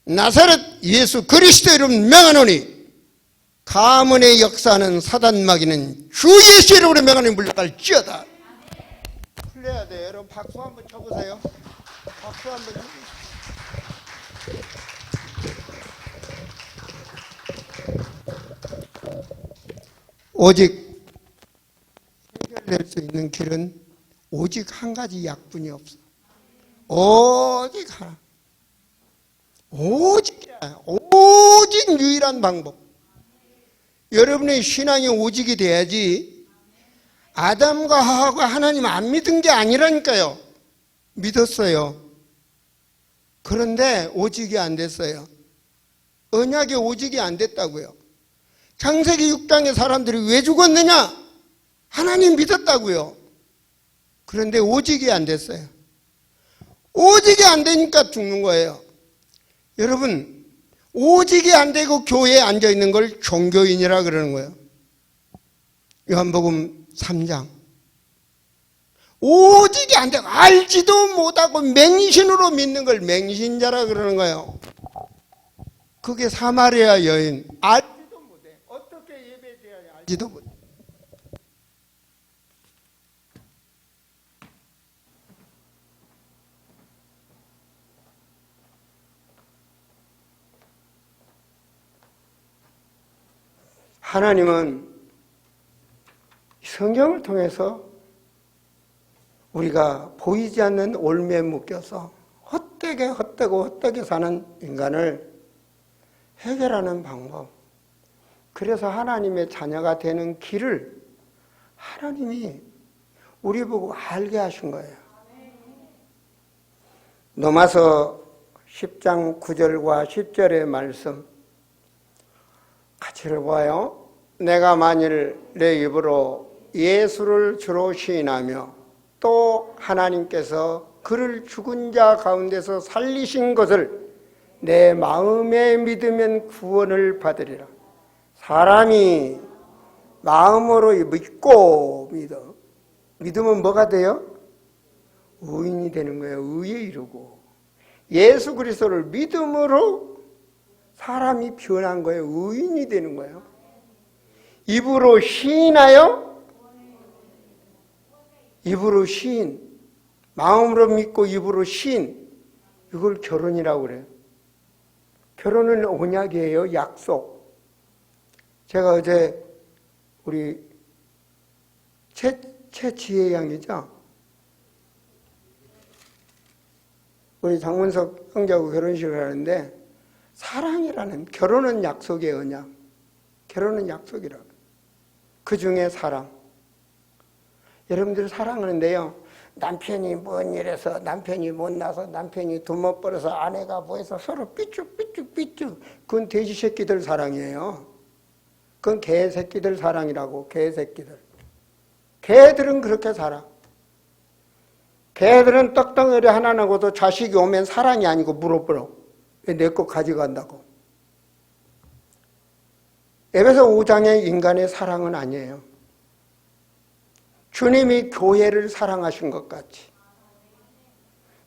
나사렛 예수 그리스도 이름 명하노니 가문의 역사는 사단 마귀는 주 예수 이름으로 명하노니 물러갈지어다. 풀려야 돼요. 여러분 박수 한번 쳐보세요. 박수 한번 쳐보세요. 오직 해결될 수 있는 길은 오직 한 가지 약분이 없어. 오직 하나. 오직이야. 오직 유일한 방법. 여러분의 신앙이 오직이 돼야지. 아담과 하와가 하나님 안 믿은 게 아니라니까요. 믿었어요. 그런데 오직이 안 됐어요. 언약이 오직이 안 됐다고요. 창세기 6장의 사람들이 왜 죽었느냐? 하나님 믿었다고요. 그런데 오직이 안 됐어요. 오직이 안 되니까 죽는 거예요. 여러분, 오직이 안 되고 교회에 앉아 있는 걸 종교인이라 그러는 거예요. 요한복음 3장. 오직이 안 되고 알지도 못하고 맹신으로 믿는 걸 맹신자라 그러는 거예요. 그게 사마리아 여인. 알지도 못해. 어떻게 예배드려야 알지도 못해. 하나님은 성경을 통해서 우리가 보이지 않는 올무에 묶여서 헛되게 사는 인간을 해결하는 방법. 그래서 하나님의 자녀가 되는 길을 하나님이 우리 보고 알게 하신 거예요. 로마서 10장 9절과 10절의 말씀 같이 읽어봐요. 내가 만일 내 입으로 예수를 주로 시인하며 또 하나님께서 그를 죽은 자 가운데서 살리신 것을 내 마음에 믿으면 구원을 받으리라. 사람이 마음으로 믿고 믿어. 믿으면 뭐가 돼요? 의인이 되는 거예요. 의에 이르고. 예수 그리스도를 믿음으로 사람이 변한 거예요. 의인이 되는 거예요. 입으로 시인하여, 입으로 시인, 마음으로 믿고 입으로 시인, 이걸 결혼이라고 그래요. 결혼은 언약이에요. 약속. 제가 어제 우리 최지혜 양이죠. 우리 장문석 형제하고 결혼식을 하는데 사랑이라는, 결혼은 약속의 언약. 결혼은 약속이라고. 그 중에 사랑. 여러분들 사랑하는데요. 남편이 뭔 일해서, 남편이 못나서, 남편이 돈 못 벌어서, 아내가 뭐해서 서로 삐죽. 그건 돼지 새끼들 사랑이에요. 그건 개 새끼들 사랑이라고. 개 새끼들. 개들은 그렇게 살아. 개들은 떡덩어리 하나 나고도 자식이 오면 사랑이 아니고 물어보러. 내 거 가져간다고. 에베소 5장의 인간의 사랑은 아니에요. 주님이 교회를 사랑하신 것 같이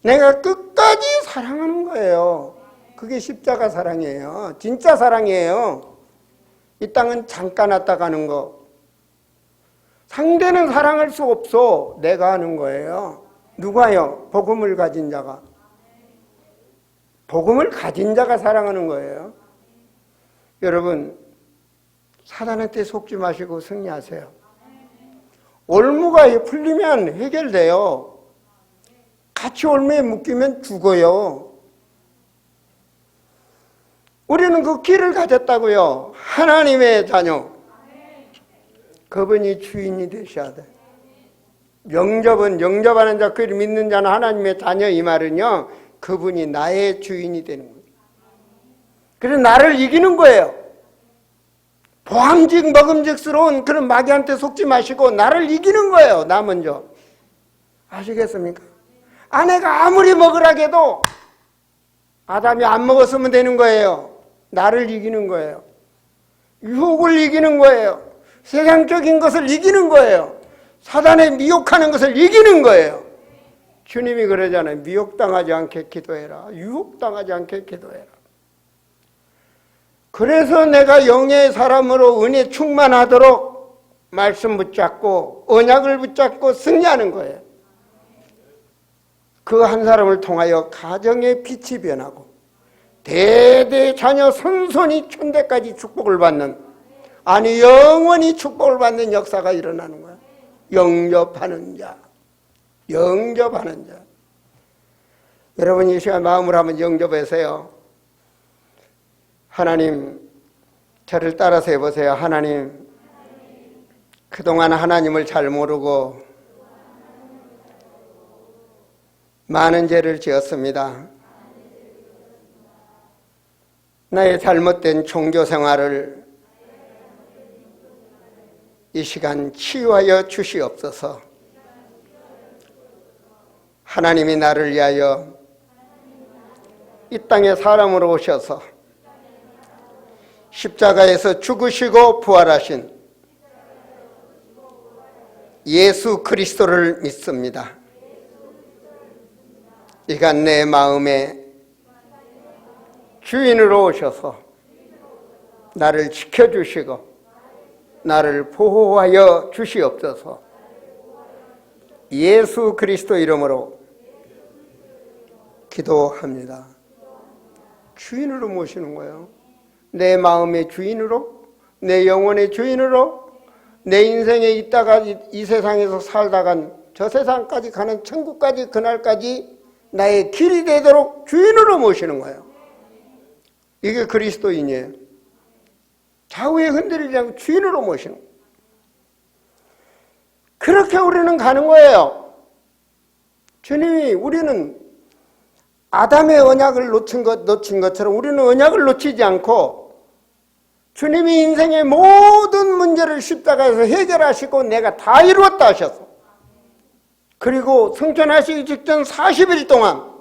내가 끝까지 사랑하는 거예요. 그게 십자가 사랑이에요. 진짜 사랑이에요. 이 땅은 잠깐 왔다 가는 거. 상대는 사랑할 수 없어. 내가 하는 거예요. 누가요? 복음을 가진 자가. 복음을 가진 자가 사랑하는 거예요. 여러분, 사단한테 속지 마시고 승리하세요. 올무가 풀리면 해결돼요. 같이 올무에 묶이면 죽어요. 우리는 그 길을 가졌다고요. 하나님의 자녀. 그분이 주인이 되셔야 돼. 영접하는 자, 그를 믿는 자는 하나님의 자녀, 이 말은요, 그분이 나의 주인이 되는 거예요. 그래서 나를 이기는 거예요. 보암직 먹음직스러운 그런 마귀한테 속지 마시고 나를 이기는 거예요. 나 먼저. 아시겠습니까? 아내가 아무리 먹으라고 해도 아담이 안 먹었으면 되는 거예요. 나를 이기는 거예요. 유혹을 이기는 거예요. 세상적인 것을 이기는 거예요. 사단의 미혹하는 것을 이기는 거예요. 주님이 그러잖아요. 미혹당하지 않게 기도해라. 유혹당하지 않게 기도해라. 그래서 내가 영의 사람으로 은혜 충만하도록 말씀 붙잡고 언약을 붙잡고 승리하는 거예요. 그 한 사람을 통하여 가정의 빛이 변하고 대대 자녀 선손이 천대까지 축복을 받는, 아니 영원히 축복을 받는 역사가 일어나는 거예요. 영접하는 자. 영접하는 자. 여러분 이 시간 마음으로 한번 영접하세요. 하나님, 저를 따라서 해보세요. 하나님, 그동안 하나님을 잘 모르고 많은 죄를 지었습니다. 나의 잘못된 종교 생활을 이 시간 치유하여 주시옵소서. 하나님이 나를 위하여 이 땅에 사람으로 오셔서 십자가에서 죽으시고 부활하신 예수 그리스도를 믿습니다. 이간 내 마음에 주인으로 오셔서 나를 지켜주시고 나를 보호하여 주시옵소서. 예수 그리스도 이름으로 기도합니다. 주인으로 모시는 거예요. 내 마음의 주인으로, 내 영혼의 주인으로, 내 인생에 있다가 이 세상에서 살다간 저 세상까지 가는 천국까지, 그날까지 나의 길이 되도록 주인으로 모시는 거예요. 이게 그리스도인이에요. 좌우에 흔들리지 않고 주인으로 모시는 거예요. 그렇게 우리는 가는 거예요. 주님이 우리는 아담의 언약을 놓친 것처럼 우리는 언약을 놓치지 않고 주님이 인생의 모든 문제를 십자가에서 해결하시고 내가 다 이루었다 하셨어. 그리고 승천하시기 직전 40일 동안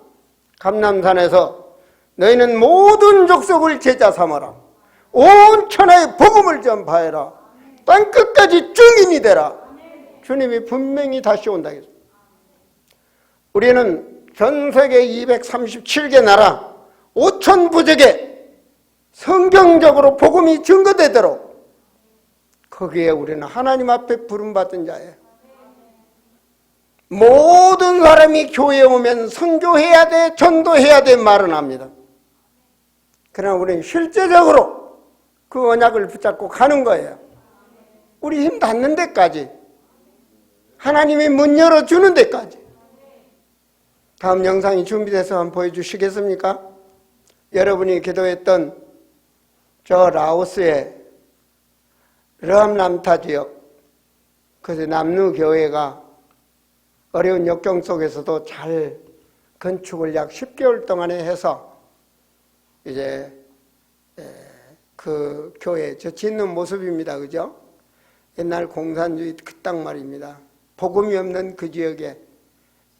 감람산에서 너희는 모든 족속을 제자 삼아라. 온 천하에 복음을 전파해라. 땅 끝까지 증인이 되라. 주님이 분명히 다시 온다 했어요. 우리는 전 세계 237개 나라 5천 부족에 성경적으로 복음이 증거되도록 거기에 우리는 하나님 앞에 부름받은 자예요. 모든 사람이 교회에 오면 선교해야 돼, 전도해야 돼 말은 합니다. 그러나 우리는 실제적으로 그 언약을 붙잡고 가는 거예요. 우리 힘 닿는 데까지, 하나님이 문 열어주는 데까지. 다음 영상이 준비돼서 한번 보여주시겠습니까? 여러분이 기도했던 저 라오스의 르함람타 지역, 그래서 남루 교회가 어려운 역경 속에서도 잘 건축을 약 10개월 동안에 해서 이제 그 교회, 저 짓는 모습입니다. 그죠? 옛날 공산주의 그 땅 말입니다. 복음이 없는 그 지역에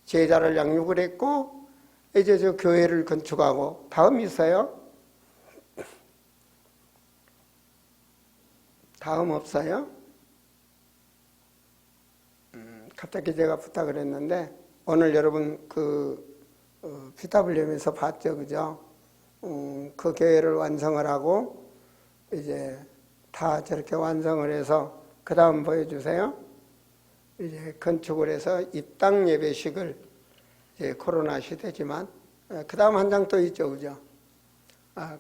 제자를 양육을 했고 이제 저 교회를 건축하고 다음 있어요? 다음 없어요? 갑자기 제가 부탁을 했는데 오늘 여러분 BWM에서 봤죠, 그죠? 그 교회를 완성을 하고 이제 다 저렇게 완성을 해서 그 다음 보여주세요. 이제 건축을 해서 입당 예배식을 이제 코로나 시대지만 그 다음 한 장 또 있죠, 그죠?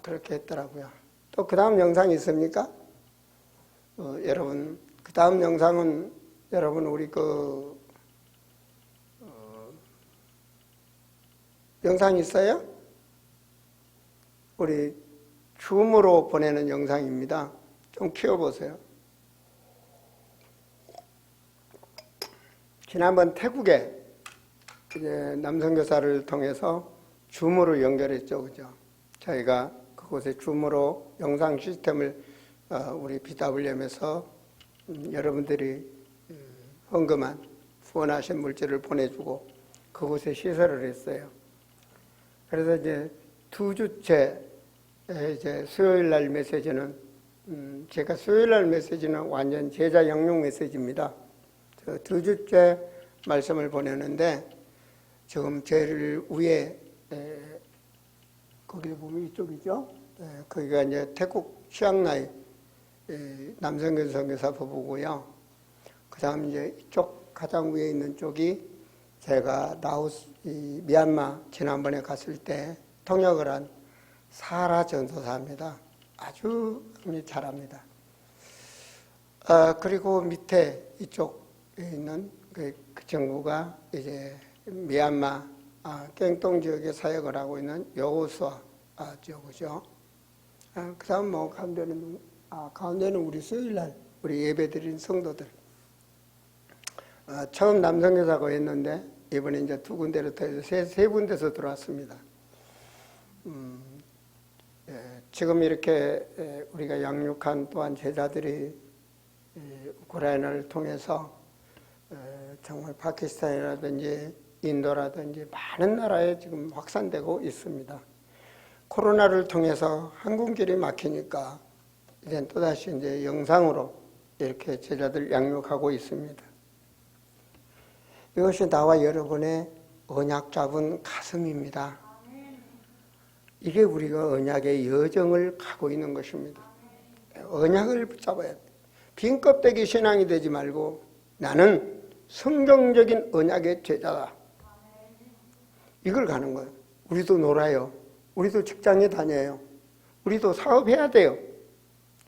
그렇게 했더라고요. 또 그 다음 영상 있습니까? 여러분 그 다음 영상은 여러분 우리 영상 있어요? 우리 줌으로 보내는 영상입니다. 좀 키워보세요. 지난번 태국에 이제 남선교사를 통해서 줌으로 연결했죠, 그죠? 저희가 그곳에 줌으로 영상 시스템을 우리 BWM에서 여러분들이 헌금한 후원하신 물질을 보내주고 그곳에 시설을 했어요. 그래서 이제 2주째 이제 수요일 날 메시지는 제가 수요일 날 메시지는 완전 제자 양육 메시지입니다. 2주째 말씀을 보내는데 지금 제일 위에 거기 보면 이쪽이죠. 거기가 이제 태국 치앙라이 남성교사 선교사 부부고요. 그다음 이제 이쪽 가장 위에 있는 쪽이 제가 라오스 미얀마 지난번에 갔을 때 통역을 한 사라 전도사입니다. 아주 잘합니다. 그리고 밑에 이쪽에 있는 그 정부가 이제 미얀마 깽동 지역에 사역을 하고 있는 여호수아 지역이죠. 그다음 뭐 가운데는 우리 수요일날 우리 예배드린 성도들. 처음 남성교사가 했는데 이번에 이제 2군데로 더 해서 세 군데서 들어왔습니다. 지금 이렇게 우리가 양육한 또한 제자들이 우크라이나를 통해서 정말 파키스탄이라든지 인도라든지 많은 나라에 지금 확산되고 있습니다. 코로나를 통해서 항공길이 막히니까 이제 또다시 이제 영상으로 이렇게 제자들 양육하고 있습니다. 이것이 나와 여러분의 언약 잡은 가슴입니다. 이게 우리가 언약의 여정을 가고 있는 것입니다. 언약을 붙잡아야 돼. 빈 껍데기 신앙이 되지 말고 나는 성경적인 언약의 제자다. 이걸 가는 거예요. 우리도 놀아요. 우리도 직장에 다녀요. 우리도 사업해야 돼요.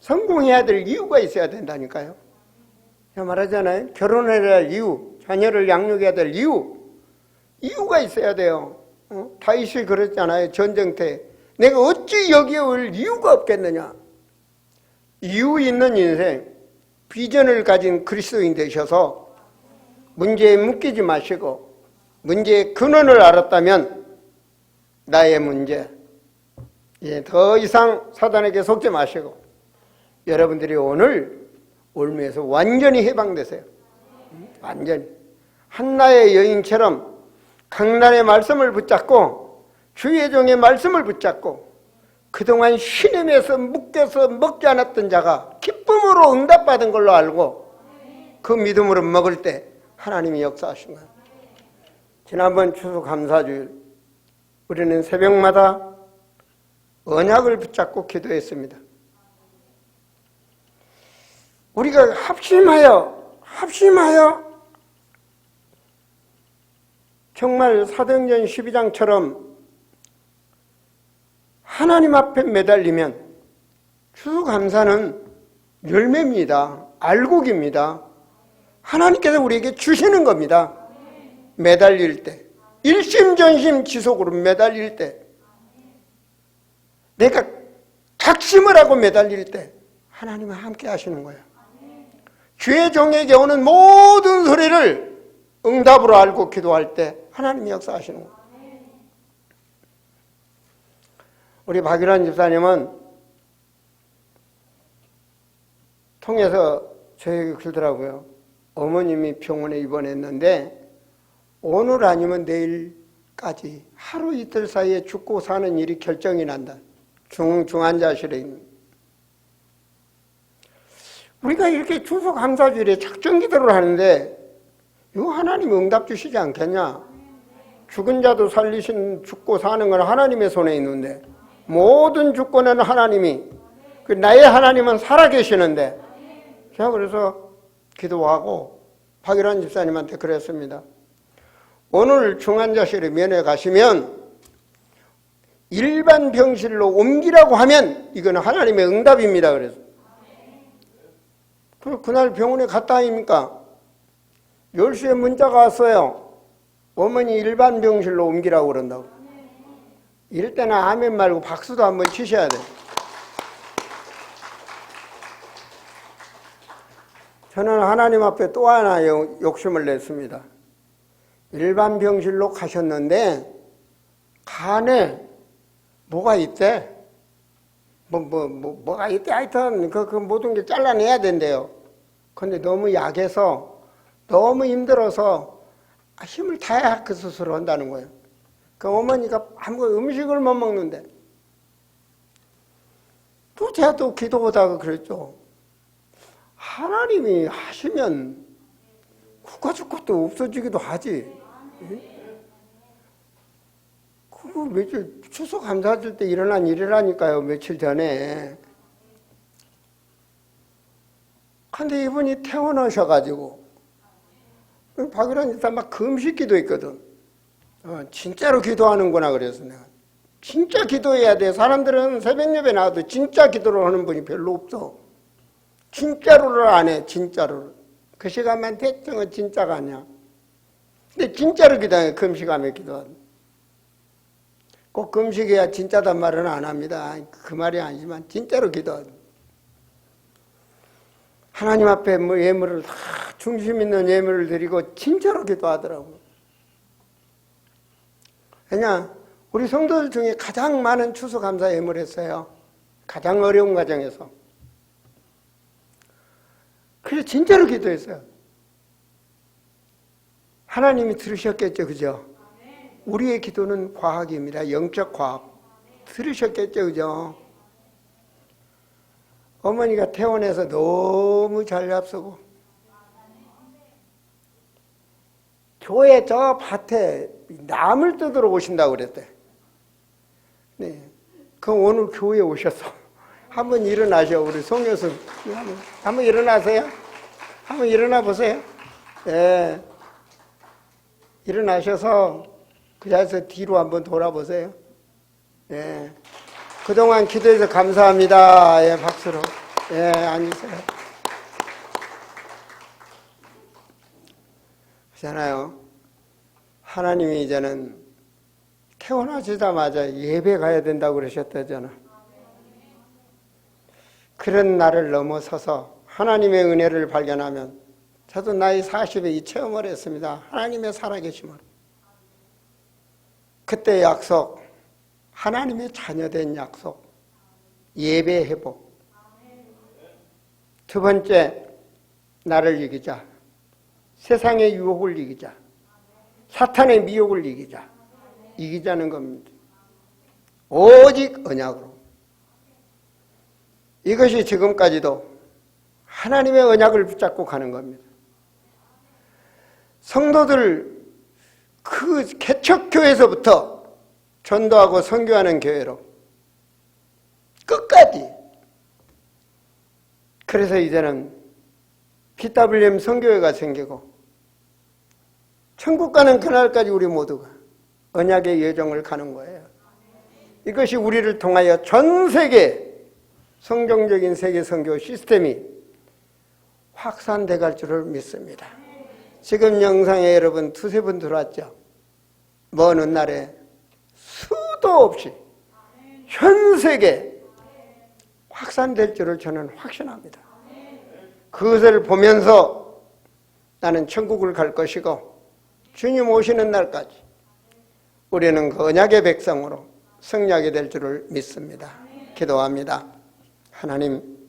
성공해야 될 이유가 있어야 된다니까요. 제가 말하잖아요. 결혼해야 할 이유, 자녀를 양육해야 될 이유가 있어야 돼요. 다윗이 그랬잖아요. 전쟁 때 내가 어찌 여기에 올 이유가 없겠느냐. 이유 있는 인생, 비전을 가진 그리스도인 되셔서 문제에 묶이지 마시고 문제의 근원을 알았다면 나의 문제, 더 이상 사단에게 속지 마시고 여러분들이 오늘 올무에서 완전히 해방되세요. 완전히. 한나의 여인처럼 강단의 말씀을 붙잡고 주의 종의 말씀을 붙잡고 그동안 시름에서 묶여서 먹지 않았던 자가 기쁨으로 응답받은 걸로 알고 그 믿음으로 먹을 때 하나님이 역사하신 거예요. 지난번 추수감사주일 우리는 새벽마다 언약을 붙잡고 기도했습니다. 우리가 합심하여 정말 사도행전 12장처럼 하나님 앞에 매달리면 추수감사는 열매입니다. 알곡입니다. 하나님께서 우리에게 주시는 겁니다. 매달릴 때, 일심전심 지속으로 매달릴 때, 내가 작심을 하고 매달릴 때 하나님은 함께 하시는 거예요. 주의 종에게 오는 모든 소리를 응답으로 알고 기도할 때 하나님이 역사하시는 거예요. 우리 박일환 집사님은 통해서 저에게 그러더라고요. 어머님이 병원에 입원했는데 오늘 아니면 내일까지 하루 이틀 사이에 죽고 사는 일이 결정이 난다. 중환자실에 있는. 우리가 이렇게 추수감사주일에 작정기도를 하는데 이거 하나님이 응답 주시지 않겠냐? 죽은 자도 살리신 죽고 사는 건 하나님의 손에 있는데 모든 주권은 하나님이, 나의 하나님은 살아계시는데 제가 그래서 기도하고 박일환 집사님한테 그랬습니다. 오늘 중환자실에 면회 가시면 일반 병실로 옮기라고 하면 이거는 하나님의 응답입니다. 그래서 그날 병원에 갔다 아닙니까? 10시에 문자가 왔어요. 어머니 일반 병실로 옮기라고 그런다고. 이럴 때는 아멘 말고 박수도 한번 치셔야 돼요. 저는 하나님 앞에 또 하나 욕심을 냈습니다. 일반 병실로 가셨는데 간에 뭐가 있대? 뭐가 있대? 하여튼 그 모든 게 잘라내야 된대요. 근데 너무 약해서 너무 힘들어서 힘을 다해야 그 수술을 한다는 거예요. 그 어머니가 아무 음식을 못 먹는데 또 제가 또 기도하다가 그랬죠. 하나님이 하시면 국가 줄 것도 없어지기도 하지. 그거 며칠 추수감사절 때 일어난 일이라니까요. 며칠 전에. 근데 이분이 퇴원하셔가지고 박일환 집사 막 금식 기도했거든. 진짜로 기도하는구나 그래서 내가 진짜 기도해야 돼. 사람들은 새벽 예배 나와도 진짜 기도를 하는 분이 별로 없어. 진짜로를 안 해. 진짜로. 그 시간만 대충은 진짜가 아니야. 근데 진짜로 기도해. 금식하며 기도하는. 꼭 금식해야 진짜단 말은 안 합니다. 그 말이 아니지만 진짜로 기도하는. 하나님 앞에 예물을 다 중심 있는 예물을 드리고 진짜로 기도하더라고. 왜냐? 우리 성도들 중에 가장 많은 추수감사 예물을 했어요. 가장 어려운 과정에서. 그래서 진짜로 기도했어요. 하나님이 들으셨겠죠, 그죠? 우리의 기도는 과학입니다. 영적 과학. 들으셨겠죠, 그죠? 어머니가 퇴원해서 너무 잘 잡수고 교회 저 밭에 나물 뜯으러 오신다고 그랬대. 네. 그럼 오늘 교회에 오셨어. 한번 일어나셔. 우리 송여수 한번 일어나세요. 한번 일어나 보세요. 예. 일어나셔서 그 자리에서 뒤로 한번 돌아보세요. 예. 그동안 기도해서 감사합니다. 예, 박수로. 예, 앉으세요. 그렇잖아요. 하나님이 이제는 태어나시자마자 예배 가야 된다고 그러셨다잖아. 그런 나를 넘어서서 하나님의 은혜를 발견하면, 저도 나이 40에 이 체험을 했습니다. 하나님의 살아계심을. 그때 약속, 하나님의 자녀된 약속, 예배 회복. 두 번째, 나를 이기자. 세상의 유혹을 이기자. 사탄의 미혹을 이기자. 이기자는 겁니다. 오직 언약으로. 이것이 지금까지도 하나님의 언약을 붙잡고 가는 겁니다. 성도들 그 개척교회에서부터 전도하고 선교하는 교회로 끝까지. 그래서 이제는 BWM 선교회가 생기고 천국 가는 그날까지 우리 모두가 언약의 여정을 가는 거예요. 이것이 우리를 통하여 전 세계 성경적인 세계 선교 시스템이 확산돼 갈 줄을 믿습니다. 지금 영상에 여러분 두세 분 들어왔죠? 먼 훗날에 수도 없이 현 세계 확산될 줄을 저는 확신합니다. 그것을 보면서 나는 천국을 갈 것이고 주님 오시는 날까지 우리는 그 언약의 백성으로 승리하게 될 줄을 믿습니다. 기도합니다. 하나님,